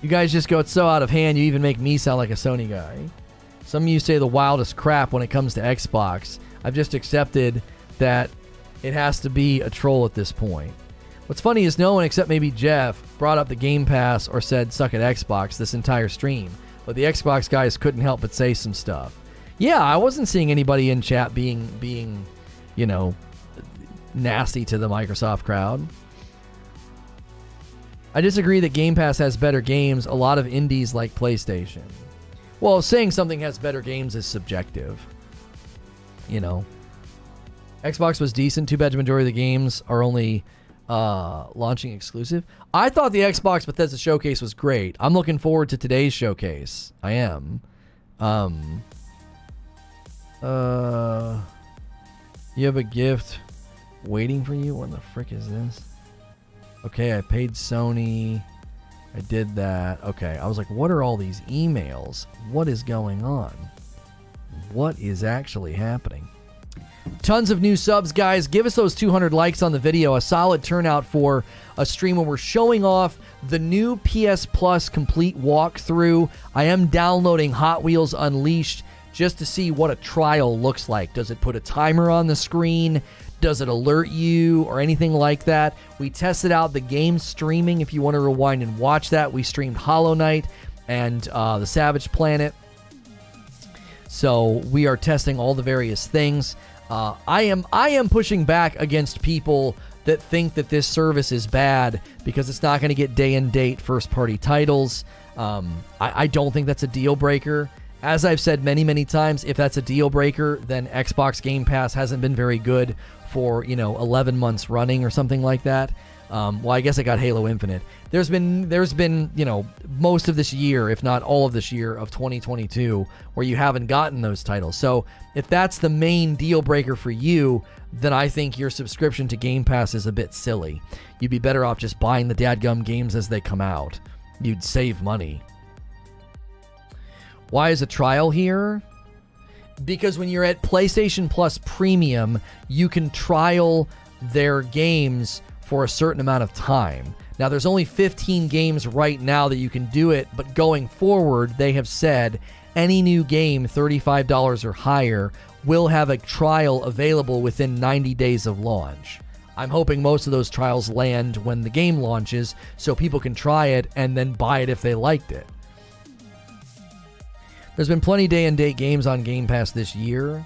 Speaker 1: You guys just go, it's so out of hand, you even make me sound like a Sony guy. Some of you say the wildest crap when it comes to Xbox. I've just accepted that it has to be a troll at this point. What's funny is no one except maybe Jeff brought up the Game Pass or said suck at Xbox this entire stream. But the Xbox guys couldn't help but say some stuff. Yeah, I wasn't seeing anybody in chat being, nasty to the Microsoft crowd. I disagree that Game Pass has better games. A lot of indies like PlayStation. Well, saying something has better games is subjective. Xbox was decent. Too bad the majority of the games are only launching exclusive. I thought the Xbox Bethesda showcase was great. I'm looking forward to today's showcase. I am. You have a gift waiting for you? What the frick is this? Okay, I paid Sony. I did that. Okay, I was like, what are all these emails? What is going on? What is actually happening? Tons of new subs, guys. Give us those 200 likes on the video. A solid turnout for a stream where we're showing off the new PS Plus complete walkthrough. I am downloading Hot Wheels Unleashed just to see what a trial looks like. Does it put a timer on the screen? Does it alert you or anything like that? We tested out the game streaming. If you want to rewind and watch that, we streamed Hollow Knight and the Savage Planet. So we are testing all the various things. I am pushing back against people that think that this service is bad because it's not going to get day and date first party titles. I don't think that's a deal breaker. As I've said many, many times, if that's a deal breaker, then Xbox Game Pass hasn't been very good for, 11 months running or something like that. Well, I guess I got Halo Infinite. There's been, most of this year, if not all of this year of 2022, where you haven't gotten those titles. So if that's the main deal breaker for you, then I think your subscription to Game Pass is a bit silly. You'd be better off just buying the dadgum games as they come out. You'd save money. Why is a trial here? Because when you're at PlayStation Plus Premium, you can trial their games for a certain amount of time. Now, there's only 15 games right now that you can do it, but going forward, they have said any new game, $35 or higher, will have a trial available within 90 days of launch. I'm hoping most of those trials land when the game launches so people can try it and then buy it if they liked it. There's been plenty day and date games on Game Pass this year.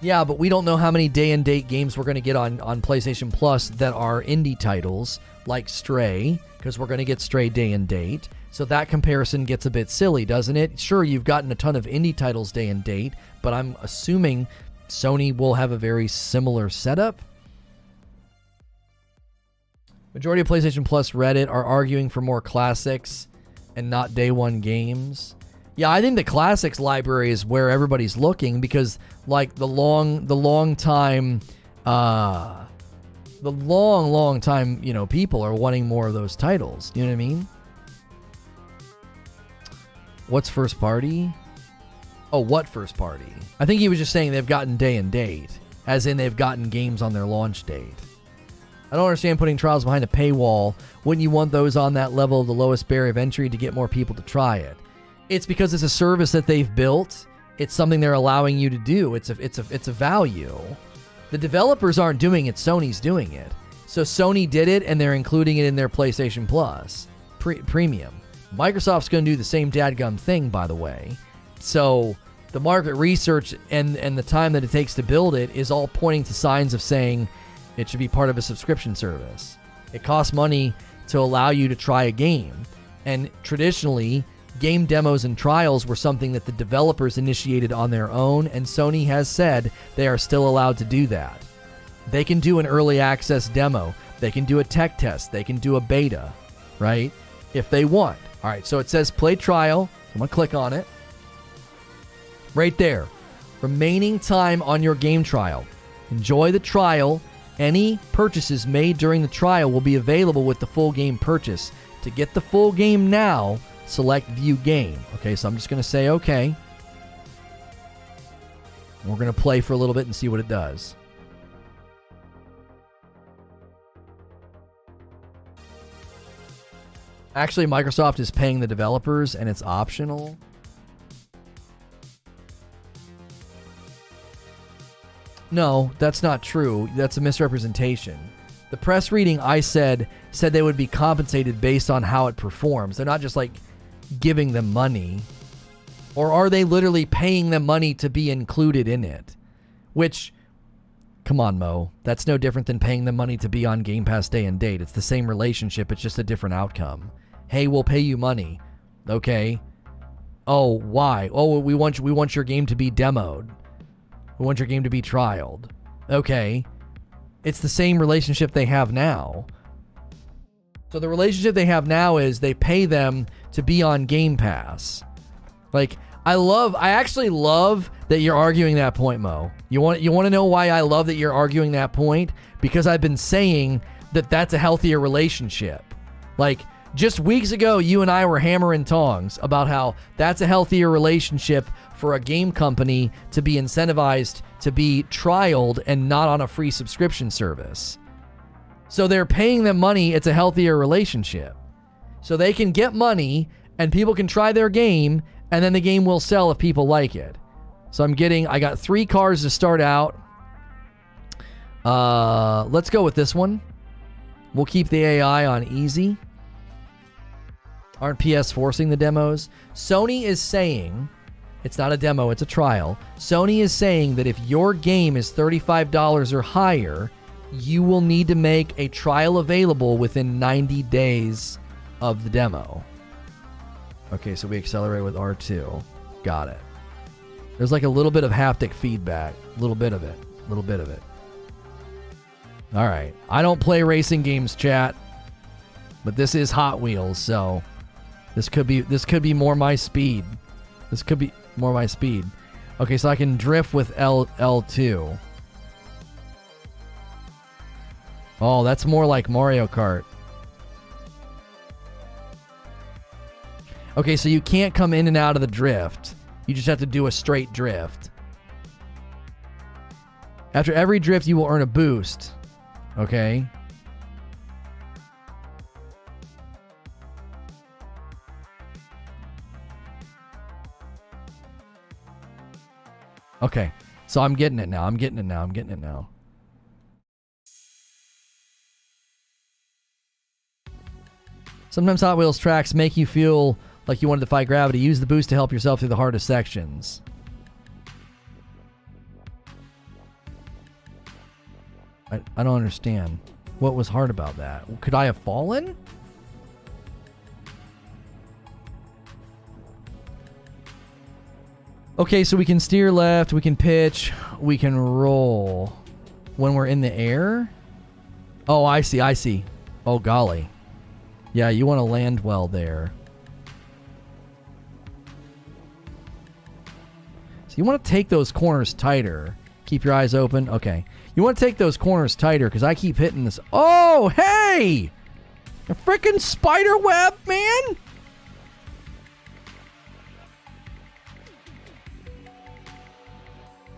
Speaker 1: Yeah, but we don't know how many day and date games we're going to get on PlayStation Plus that are indie titles like Stray, because we're going to get Stray day and date. So that comparison gets a bit silly, doesn't it? Sure, you've gotten a ton of indie titles day and date, but I'm assuming Sony will have a very similar setup. Majority of PlayStation Plus Reddit are arguing for more classics and not day one games. Yeah, I think the classics library is where everybody's looking, because like the long time, you know, people are wanting more of those titles. You know what I mean? What's first party? Oh, what first party? I think he was just saying they've gotten day and date, as in they've gotten games on their launch date. I don't understand putting trials behind a paywall. Wouldn't you want those on that level of the lowest barrier of entry to get more people to try it? It's because it's a service that they've built. It's something they're allowing you to do. It's a value. The developers aren't doing it. Sony's doing it. So Sony did it, and they're including it in their PlayStation Plus Premium. Microsoft's going to do the same dadgum thing, by the way. So the market research and the time that it takes to build it is all pointing to signs of saying it should be part of a subscription service. It costs money to allow you to try a game. And traditionally, game demos and trials were something that the developers initiated on their own, and Sony has said they are still allowed to do that. They can do an early access demo. They can do a tech test. They can do a beta, right? If they want. All right, so it says play trial. I'm going to click on it. Right there. Remaining time on your game trial. Enjoy the trial. Any purchases made during the trial will be available with the full game purchase. To get the full game now, select view game. Okay, so I'm just going to say okay. We're going to play for a little bit and see what it does. Actually, Microsoft is paying the developers and it's optional. No, that's not true. That's a misrepresentation. The press reading I said they would be compensated based on how it performs. They're not just like giving them money. Or are they literally paying them money to be included in it? Which, come on, Mo. That's no different than paying them money to be on Game Pass day and date. It's the same relationship. It's just a different outcome. Hey, we'll pay you money. Okay. Oh, why? Oh, we want your game to be demoed. We want your game to be trialed. Okay. It's the same relationship they have now. So the relationship they have now is they pay them to be on Game Pass. Like, I actually love that you're arguing that point, Mo. You want to know why I love that you're arguing that point? Because I've been saying that that's a healthier relationship. Like, just weeks ago, you and I were hammering tongs about how that's a healthier relationship for a game company to be incentivized to be trialed and not on a free subscription service. So they're paying them money. It's a healthier relationship. So they can get money and people can try their game, and then the game will sell if people like it. So I got 3 cars to start out. Let's go with this one. We'll keep the AI on easy. Aren't PS forcing the demos? Sony is saying, it's not a demo, it's a trial. Sony is saying that if your game is $35 or higher, you will need to make a trial available within 90 days of the demo. Okay, so we accelerate with R2. Got it. There's like a little bit of haptic feedback. A little bit of it. All right. I don't play racing games, chat. But this is Hot Wheels, so this could be more my speed. Okay, so I can drift with L2. Oh, that's more like Mario Kart. Okay, so you can't come in and out of the drift. You just have to do a straight drift. After every drift, you will earn a boost. Okay. Okay, so I'm getting it now. Sometimes Hot Wheels tracks make you feel like you want to defy gravity. Use the boost to help yourself through the hardest sections. I don't understand. What was hard about that? Could I have fallen? Okay, so we can steer left, we can pitch. we can roll when we're in the air. Oh, I see. Oh, golly. Yeah, you want to land well there. So you want to take those corners tighter. Keep your eyes open. Okay. You want to take those corners tighter because I keep hitting this. Oh, hey! A freaking spider web, man!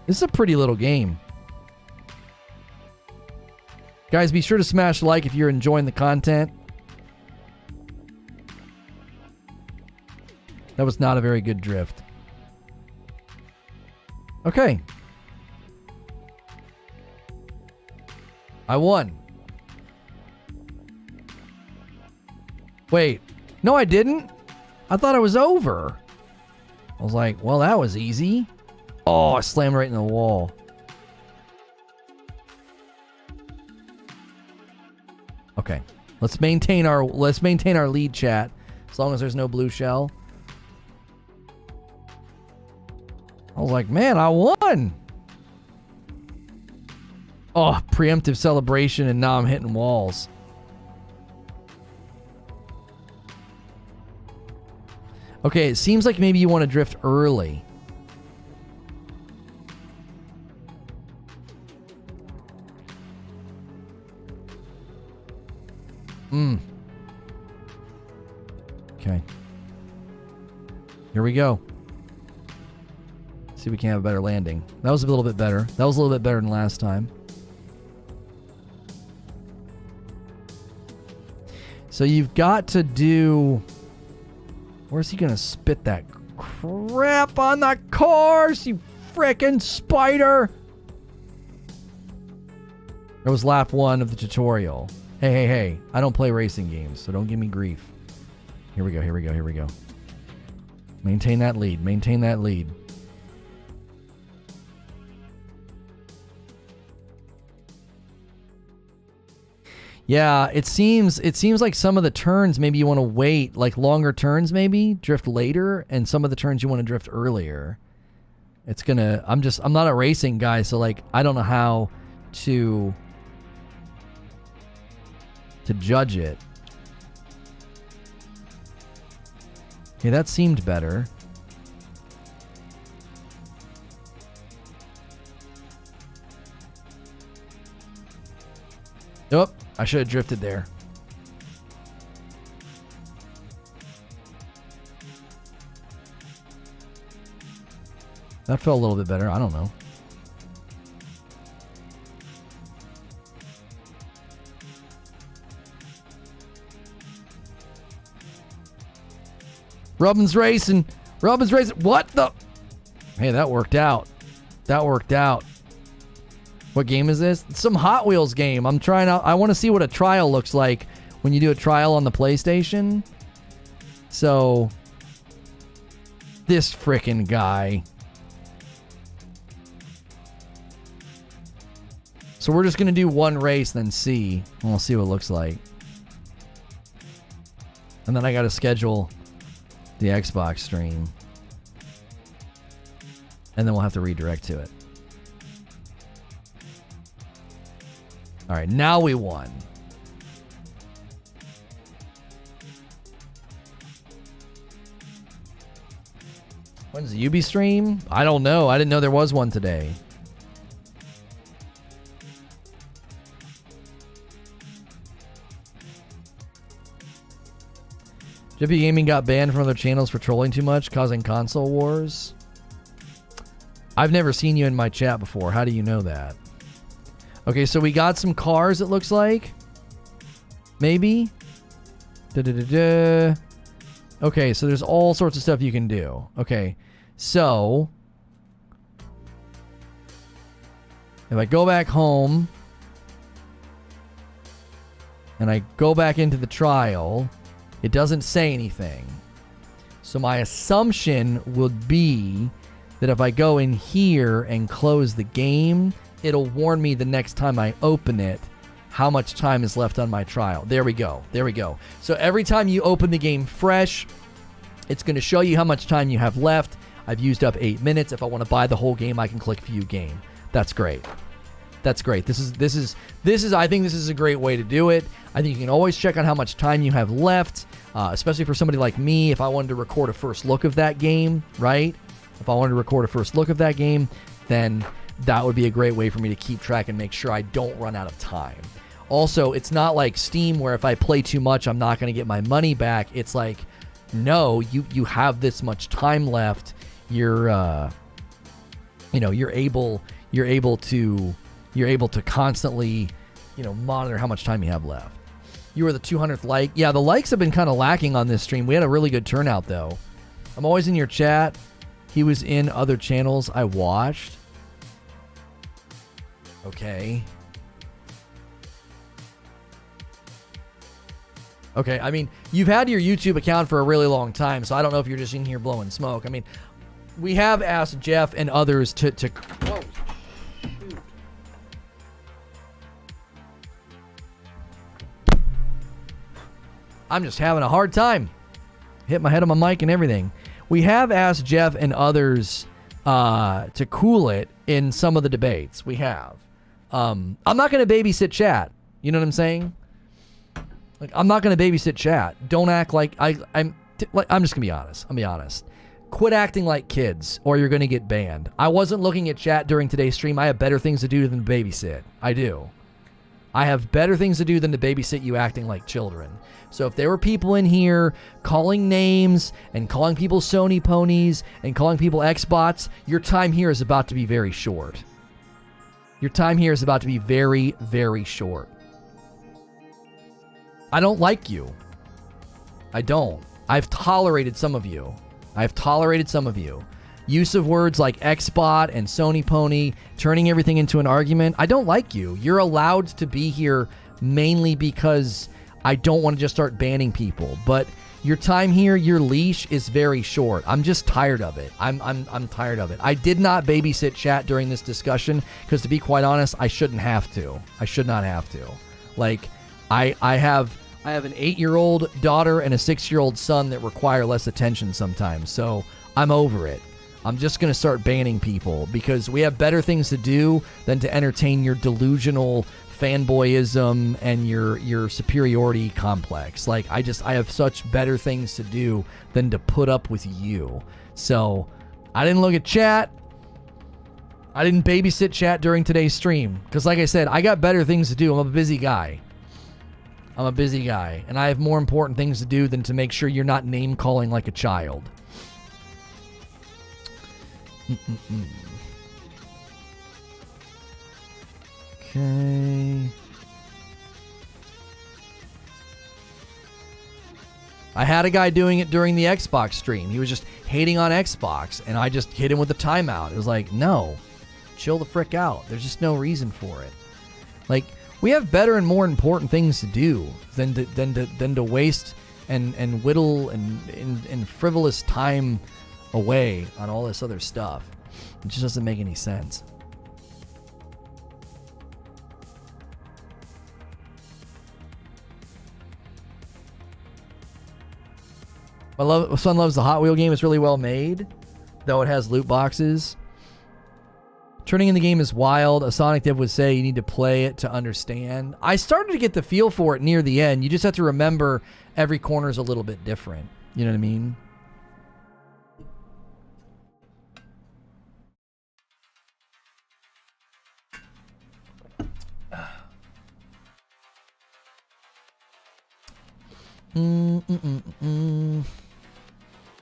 Speaker 1: This is a pretty little game. Guys, be sure to smash like if you're enjoying the content. That was not a very good drift. Okay. I won. Wait. No, I didn't. I thought it was over. I was like, well, that was easy. Oh, I slammed right in the wall. Okay. Let's maintain our lead chat as long as there's no blue shell. I was like, man, I won. Oh, preemptive celebration, and now I'm hitting walls. Okay, it seems like maybe you want to drift early. Okay. Here we go. See if we can have a better landing. That was a little bit better. That was a little bit better than last time. So you've got to do... Where's he going to spit that crap on the course, you frickin' spider? That was lap 1 of the tutorial. Hey. I don't play racing games, so don't give me grief. Here we go. Maintain that lead. Yeah, it seems like some of the turns maybe you want to wait, like longer turns maybe, drift later, and some of the turns you want to drift earlier. I'm not a racing guy, so like I don't know how to judge it. Okay, that seemed better. Nope, I should have drifted there. That felt a little bit better. I don't know. Robin's racing. What the? Hey, that worked out. What game is this? It's some Hot Wheels game. I want to see what a trial looks like when you do a trial on the PlayStation. So, this frickin' guy. So we're just going to do one race, then see. And we'll see what it looks like. And then I got to schedule the Xbox stream. And then we'll have to redirect to it. Alright, now we won. When's the UB stream? I don't know. I didn't know there was one today. JP Gaming got banned from other channels for trolling too much, causing console wars. I've never seen you in my chat before. How do you know that? Okay, so we got some cars, it looks like. Maybe. Okay, so there's all sorts of stuff you can do. Okay, so if I go back home and I go back into the trial, it doesn't say anything. So my assumption would be that if I go in here and close the game, it'll warn me the next time I open it how much time is left on my trial. There we go. So every time you open the game fresh, it's going to show you how much time you have left. I've used up 8 minutes. If I want to buy the whole game, I can click view game. That's great. That's great. This is I think this is a great way to do it. I think you can always check on how much time you have left, especially for somebody like me. If I wanted to record a first look of that game, right? If I wanted to record a first look of that game, then that would be a great way for me to keep track and make sure I don't run out of time. Also, it's not like Steam where if I play too much, I'm not going to get my money back. It's like, no, you have this much time left. You're able to constantly, monitor how much time you have left. You were the 200th like. Yeah, the likes have been kind of lacking on this stream. We had a really good turnout, though. I'm always in your chat. He was in other channels I watched. Okay. Okay, I mean, you've had your YouTube account for a really long time, so I don't know if you're just in here blowing smoke. I mean, we have asked Jeff and others to whoa. I'm just having a hard time. Hit my head on my mic and everything. We have asked Jeff and others to cool it in some of the debates. We have. I'm not going to babysit chat. You know what I'm saying? Like, I'm not going to babysit chat. Don't act like I'm just going to be honest. I'll be honest. Quit acting like kids or you're going to get banned. I wasn't looking at chat during today's stream. I have better things to do than babysit. I do. I have better things to do than to babysit you acting like children. So if there were people in here calling names and calling people Sony ponies and calling people Xbots, your time here is about to be very short. Your time here is about to be very, very short. I don't like you. I don't. I've tolerated some of you. Use of words like Xbot and Sony Pony, turning everything into an argument. I don't like you. You're allowed to be here mainly because I don't want to just start banning people. But your time here, your leash is very short. I'm just tired of it. I'm tired of it. I did not babysit chat during this discussion because, to be quite honest, I shouldn't have to. I should not have to. Like, I have an 8-year-old daughter and a 6-year-old son that require less attention sometimes. So I'm over it. I'm just going to start banning people because we have better things to do than to entertain your delusional fanboyism and your superiority complex. Like, I have such better things to do than to put up with you. So I didn't look at chat. I didn't babysit chat during today's stream because, like I said, I got better things to do. I'm a busy guy. And I have more important things to do than to make sure you're not name calling like a child. Okay. I had a guy doing it during the Xbox stream. He was just hating on Xbox, and I just hit him with a timeout. It was like, no, chill the frick out. There's just no reason for it. Like, we have better and more important things to do than to waste and whittle and frivolous time away on all this other stuff. It just doesn't make any sense. My son loves the Hot Wheel game. It's really well made, though it has loot boxes. Turning in the game is wild. A Sonic dev would say you need to play it to understand. I started to get the feel for it near the end. You just have to remember every corner is a little bit different. You know what I mean?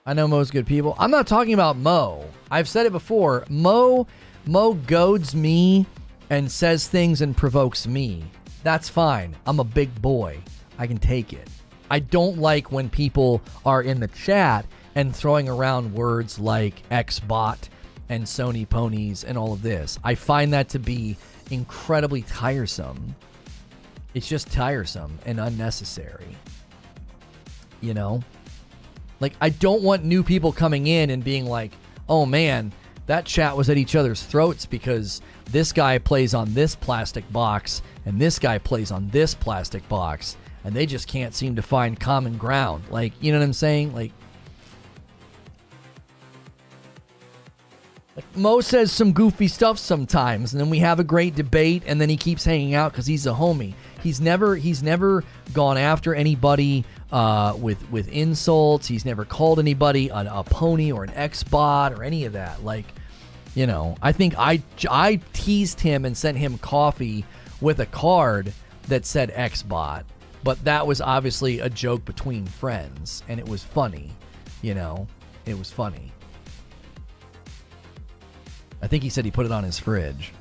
Speaker 1: I know Mo's good people. I'm not talking about Mo. I've said it before. Mo goads me and says things and provokes me. That's fine. I'm a big boy. I can take it. I don't like when people are in the chat and throwing around words like Xbot and Sony ponies and all of this. I find that to be incredibly tiresome. It's just tiresome and unnecessary. You know? Like, I don't want new people coming in and being like, oh man, that chat was at each other's throats because this guy plays on this plastic box and this guy plays on this plastic box and they just can't seem to find common ground. Like, you know what I'm saying? Like, Like, Mo says some goofy stuff sometimes, and then we have a great debate, and then he keeps hanging out because he's a homie. He's never gone after anybody with insults. He's never called anybody a pony or an X-bot or any of that. Like, you know, I think I teased him and sent him coffee with a card that said X-bot, but that was obviously a joke between friends, and it was funny. You know, it was funny. I think he said he put it on his fridge.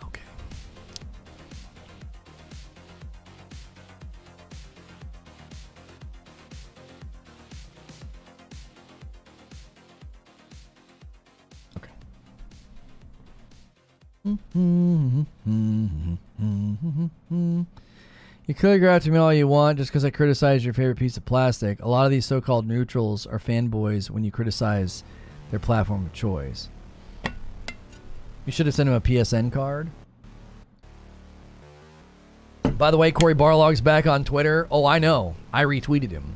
Speaker 1: Okay. Okay. You could go after me all you want just because I criticize your favorite piece of plastic. A lot of these so-called neutrals are fanboys when you criticize their platform of choice. You should have sent him a PSN card. By the way, Corey Barlog's back on Twitter. Oh, I know. I retweeted him.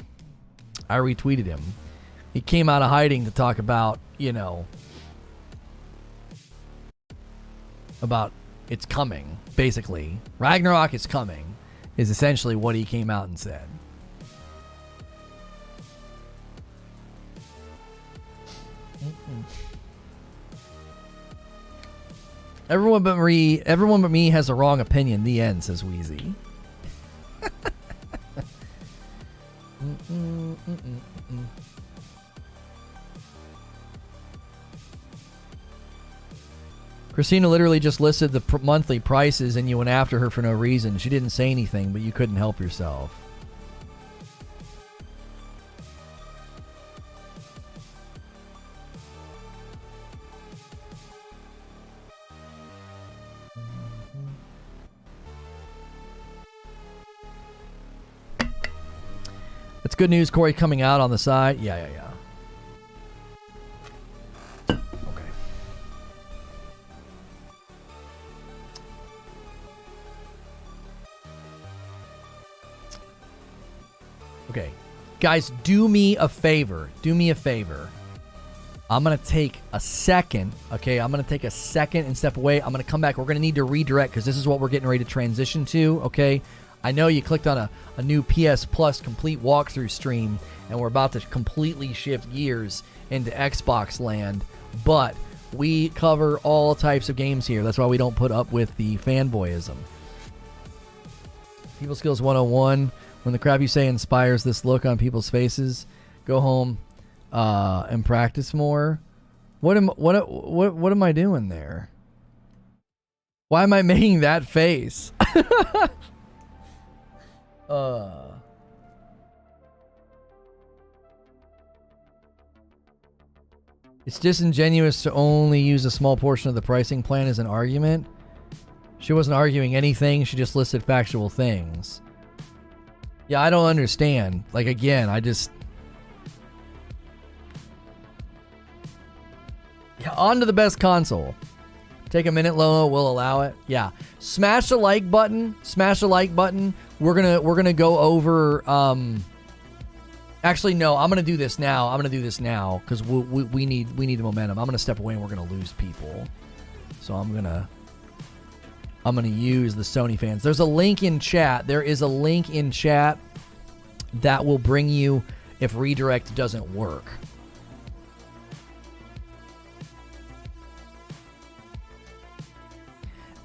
Speaker 1: He came out of hiding to talk about, you know, about it's coming, basically. Ragnarok is coming, is essentially what he came out and said. Everyone but me has a wrong opinion. The end, says Wheezy. Christina literally just listed the monthly prices and you went after her for no reason. She didn't say anything, but you couldn't help yourself. That's good news, Corey, coming out on the side. Yeah. Okay, guys, do me a favor. I'm going to take a second, okay? I'm going to take a second and step away. I'm going to come back. We're going to need to redirect because this is what we're getting ready to transition to, okay? I know you clicked on a new PS Plus complete walkthrough stream, and we're about to completely shift gears into Xbox land, but we cover all types of games here. That's why we don't put up with the fanboyism. People Skills 101. When the crap you say inspires this look on people's faces, go home and practice more. What am I doing there? Why am I making that face? It's disingenuous to only use a small portion of the pricing plan as an argument. She wasn't arguing anything. She just listed factual things. Yeah, I don't understand. Like, again, Yeah, on to the best console. Take a minute, Lono. We'll allow it. Yeah. Smash the like button. We're gonna go over... Actually, no. I'm gonna do this now. Because we need the momentum. I'm gonna step away and we're gonna lose people. So I'm gonna use the Sony fans. There's a link in chat. There is a link in chat that will bring you if redirect doesn't work.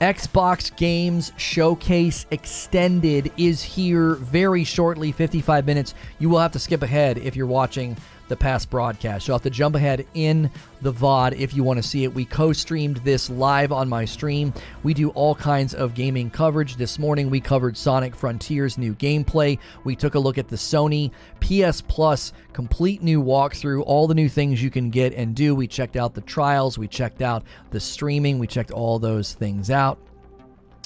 Speaker 1: Xbox Games Showcase Extended is here very shortly, 55 minutes. You will have to skip ahead if you're watching the past broadcast. You'll have to jump ahead in the VOD if you want to see it. We co-streamed this live on my stream. We do all kinds of gaming coverage. This morning we covered Sonic Frontiers new gameplay. We took a look at the Sony PS Plus complete new walkthrough, all the new things you can get and do. We checked out the trials. We checked out the streaming. We checked all those things out.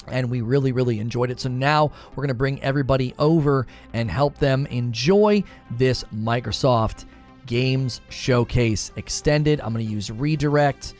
Speaker 1: And we really, really enjoyed it. So now we're going to bring everybody over and help them enjoy this Microsoft Games Showcase Extended. I'm going to use redirect